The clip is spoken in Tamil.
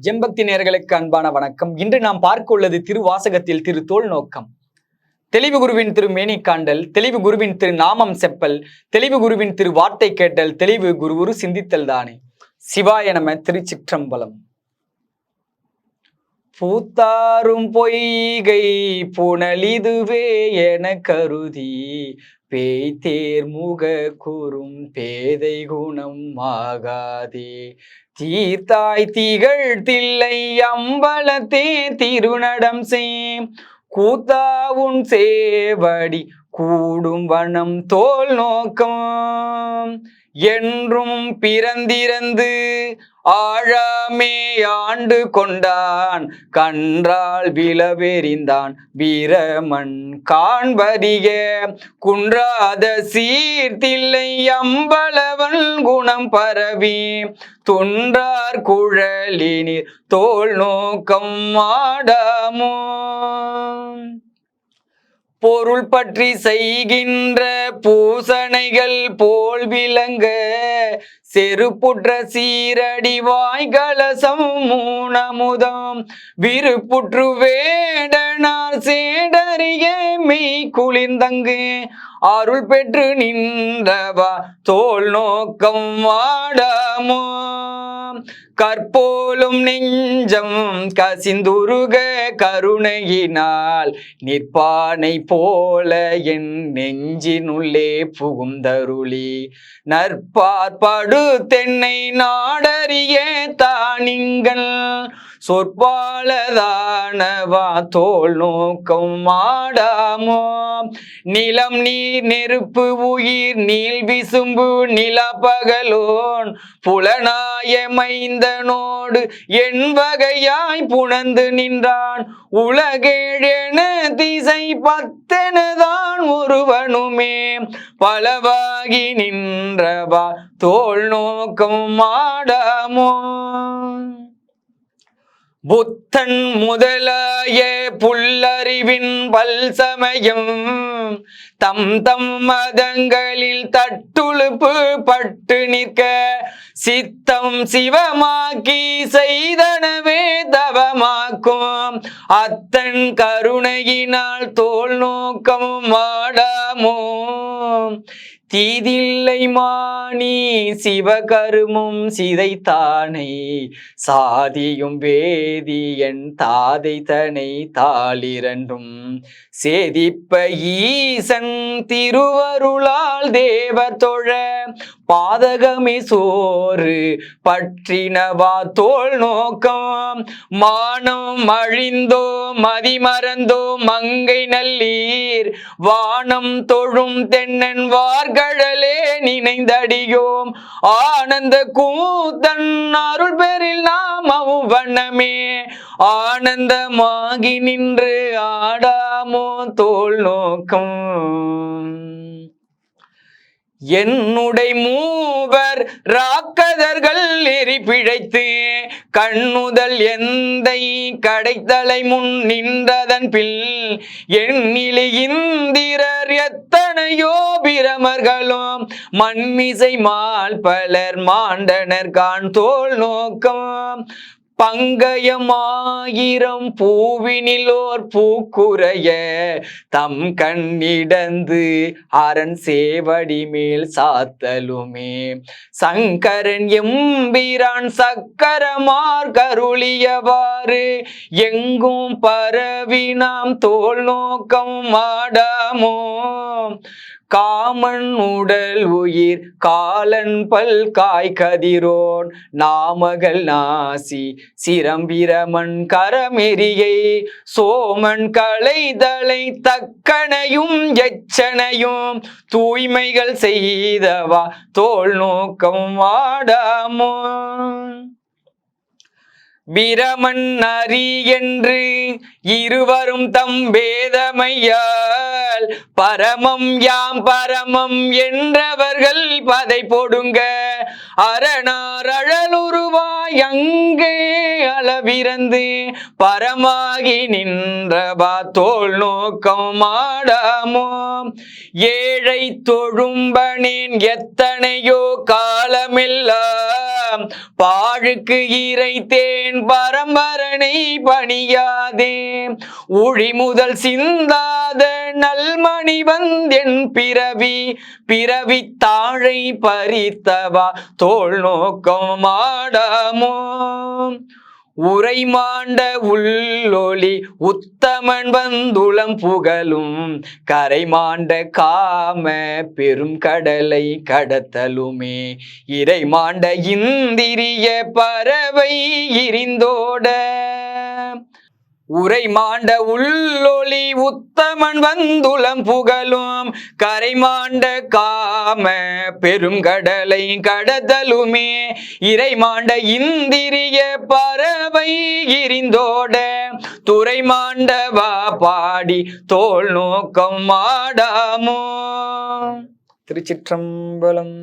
எம்பக்தி நேயர்களுக்கு அன்பான வணக்கம். இன்று நாம் பார்க்க உள்ளது திருவாசகத்தில் திரு தோல் நோக்கம். தெளிவு குருவின் திரு மேனி காண்டல், தெளிவு குருவின் திரு நாமம் செப்பல், தெளிவு குருவின் திரு வார்த்தை கேட்டல், தெளிவு குருவுரு சிந்தித்தல் தானே. சிவாய நம. திருச்சிற்றம்பலம். பூத்தாரும் பொய்கை புனலிதுவே என கருதி பேய் தேர்முக கூறும் பேதை குணம் ஆகாதே. தீர்த்தாய் திகழ் தில்லை அம்பலத்தே திருநடம் சேம் கூத்தாவுன் சேவடி கூடும் வனம் தோல் நோக்கம். என்றும் பிறந்திறந்து ஆழாமே ஆண்டு கொண்டான் கன்றால் விளவெறிந்தான் வீரமன் காண்பதிக குன்றாத சீர்த்தில்லை அம்பலவன் குணம் பரவி துன்றார் குழலினிர் தோல் நோக்கம் ஆடாமோ. பொருள் பற்றி செய்கின்ற பூசணைகள் போல் விளங்க செருப்புற்ற சீரடி வாய்கலசம் மூணமுதம் விருப்புற்று வேடனார் சேடறிய மெய் குளிர்ந்தங்கு அருள் பெற்று நின்றவா தோல் நோக்கம் வாடாமோ. கற்போலும் நெஞ்சம் கசிந்துருக கருணையினால் நிற்பானை போல என் நெஞ்சினுள்ளே புகுந்தருளி நற்பாற்படு தென்னை நாடறிய தானிங்கள் சொற்பாலதானவா தோல் நோக்கம் ஆடாமோ. நிலம் நீர் நெருப்பு உயிர் நீள் விசும்பு நிலப்பகலோன் புலனாய மைந்தனோடு என் வகையாய் புணர்ந்து நின்றான் உலகேழென திசை பத்தெனதான் ஒருவனுமே பலவாகி நின்றவா தோல் நோக்கம் ஆடாமோ. புத்தன் முதலாய புல்லறிவின் பல்சமயம் தம் தம் மதங்களில் தட்டுழுப்பு பட்டு நிற்க சித்தம் சிவமாக்கி செய்தனவே தவமாக்கும் அத்தன் கருணையினால் தோல் நோக்கம் ஆடாமோ. தீதில்லை மானி சிவகருமும் சிதைத்தானை சாதியும் வேதியன் தாதை தனை தாளிரண்டும் சேதிப்ப ஈசன் திருவருளால் தேவர் தொழ பாதகமே சோறு பற்றினவா தோல் நோக்கம். மானம் அழிந்தோ மதிமறந்தோ மங்கை நல்லீர் வானம் தொழும் தென்னன் வார்கழலே நினைந்தடியோம் ஆனந்த கூத்தன் அருள் பேரில் நாம் அவ்வண்ணமே ஆனந்தமாகி நின்று ஆடாமோ தோல் நோக்கம். என்னுடை மூவர் ராக்கதர்கள் எரி பிழைத்து கண்ணுதல் எந்தை கடைத்தலை முன் நின்றதன் பில் எண்ணிலி இந்திரர் எத்தனையோ பிரமர்களும் மண்மிசை மால் பலர் மாண்டனர் காண் தோல் நோக்கம். பங்கயமாயிரம் பூவினிலோர் பூக்குறைய தம் கண்ணிடந்து அரண் சேவடி மேல் சாத்தலுமே சங்கரன் எம்பிரான் சக்கரமார் கருளியவாறு எங்கும் பரவி நாம் தோல் நோக்கம் ஆடாமோ. காமன் உடல் உயிர் காலன் பல் காய் கதிரோன் நாமகள் நாசி சிரம்பிரமன் கரமெரியை சோமன் களைதலை தக்கனையும் எச்சனையும் தூய்மைகள் செய்தவா தோல் நோக்கம் ஆடாமோ. பிரமன் அரி என்று இருவரும் தம் வேதமையால் பரமம் யாம் பரமம் என்றவர்கள் பதை பொடுங்க அரணார் அழலுருவாய் அங்கே அளவிறந்து பரமாகி நின்றவா தோல் நோக்கம் ஆடாமோ. ஏழை தொழும்பனேன் எத்தனையோ காலமில்லா பாழுக்கு இறைத்தேன் பரம்பரனை பணியாதே ஊழி முதல் சிந்தாத நல்மணி வந்தென் பிறவி தாழை பறித்தவா தோல் நோக்கம் மாடாமோ உரை மாண்ட உள்ளொளி உத்தமன் வந்துளம் புகழும் கரை மாண்ட காம பெரும் கடலை கடத்தலுமே இறை மாண்ட இந்திரிய பறவை இரிந்தோட உரை மாண்ட உள்ளொளி உத்தமன் வந்துளம் புகழும் கரை மாண்ட காம பெரும் கடலை கடதலுமே இறை மாண்ட இந்திரிய பறவை இரிந்தோட துறை மாண்டவா பாடி தோல் நோக்கம் மாடாமோ. திருச்சிற்றம்பலம்.